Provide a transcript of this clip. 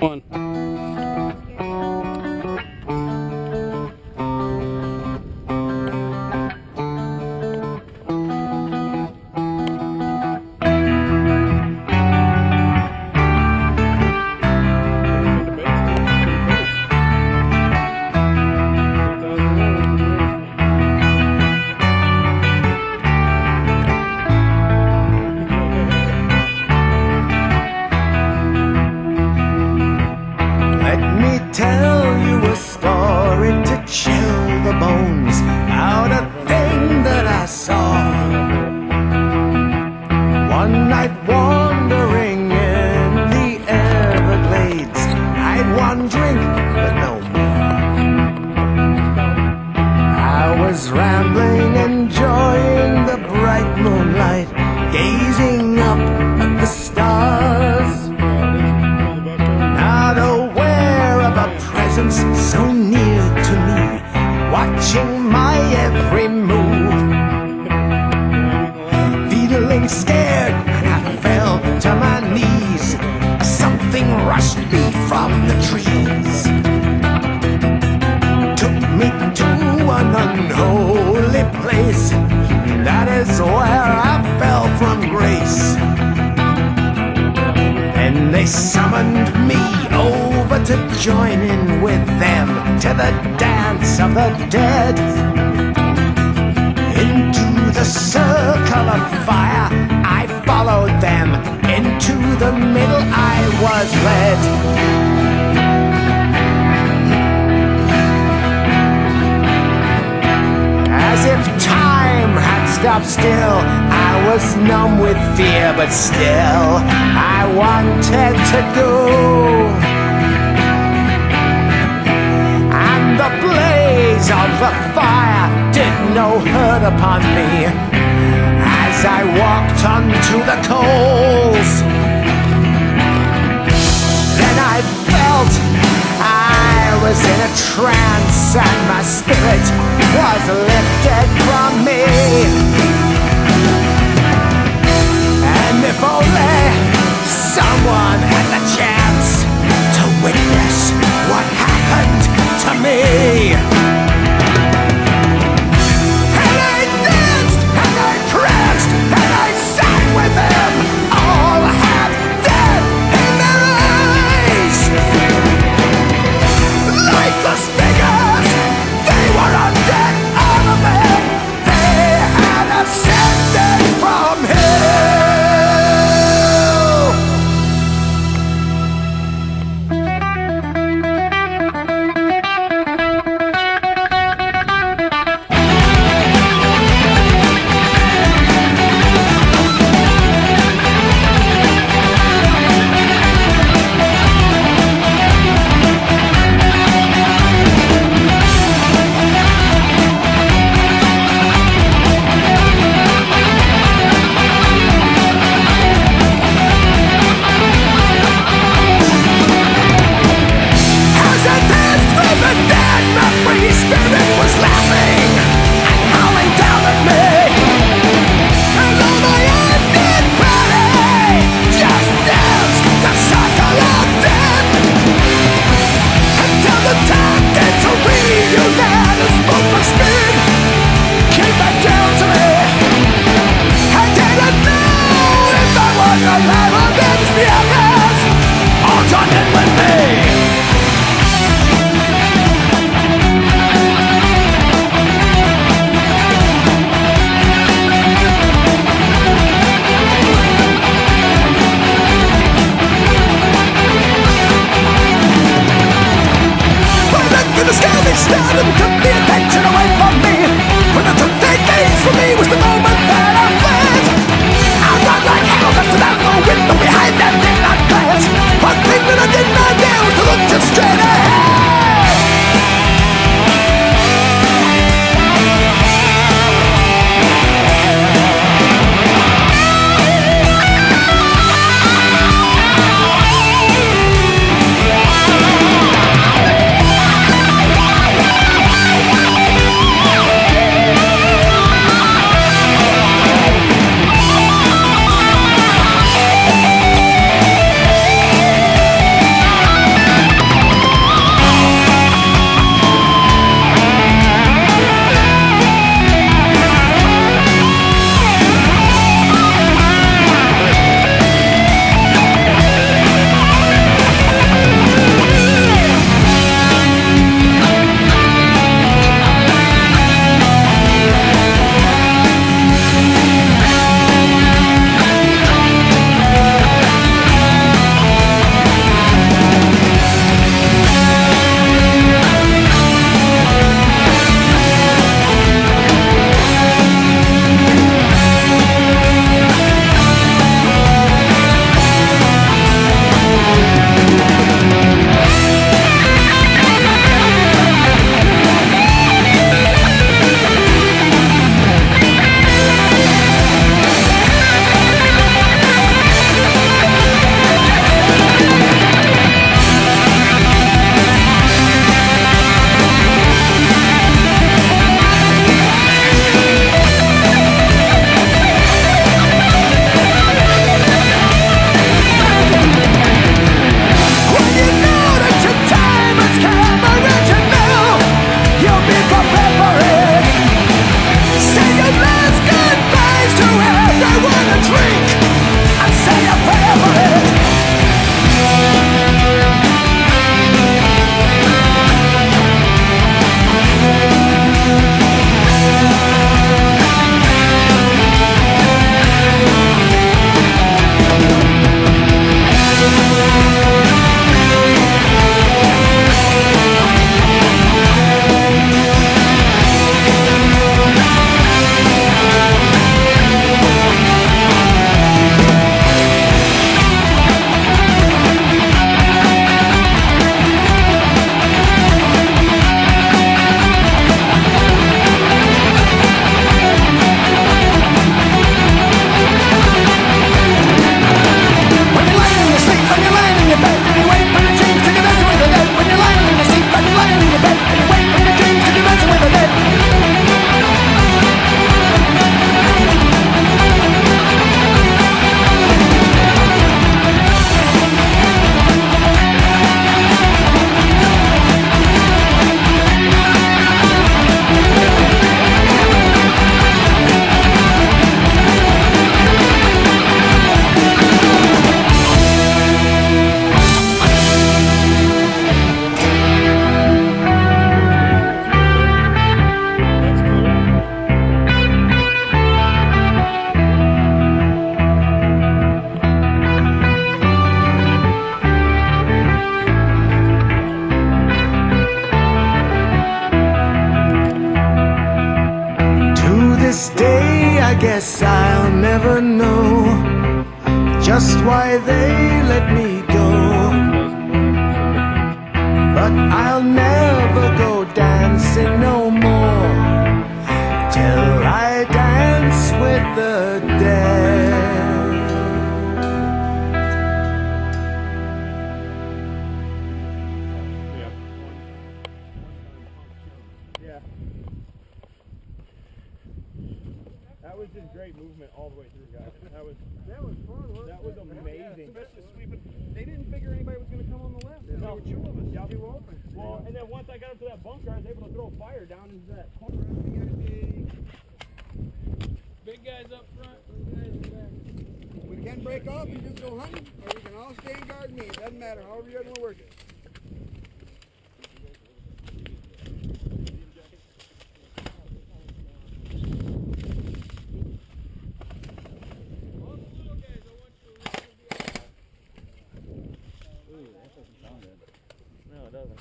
One. Let me tell you a story to chill the bones out a thing that I saw. One night wandering in the Everglades, I'd one drink but no more. I was rambling, enjoying the bright moonlight, gazing up at the stars. Not aware of a presence so near to me, watching my every move. Feeling scared, I fell to my knees. Something rushed me from the trees, took me to an unholy place. That is where I fell from grace. And they summoned me over to join in with them to the dance of the dead. Into the circle of fire I followed them, into the middle I was led. As if time had stopped still, I was numb with fear, but still I wanted to go. And the blaze of the fire did no hurt upon me as I walked onto the coals. Then I felt I was in a trance, and my spirit was lifted from me. And if only someone had the chance to witness what happened to me. And I danced, and I pranced, and I sang with them, all half dead in their eyes. Lifeless figures, they were undead, all of them. They had I guess I'll never know just why they let me go. But I'll never go dancing no more till I dance with the dead. Yeah. That was just great movement all the way through, guys. That was fun. That was amazing. Especially sweeping. They didn't figure anybody was going to come on the left. Yeah. There were two of us. Yeah. Two open. Well, and then once I got up to that bunker, I was able to throw a fire down into that corner. Big guys up front. We can break off and just go hunting, or we can all stay and guard me. It doesn't matter. However you guys want to work it. No, it doesn't.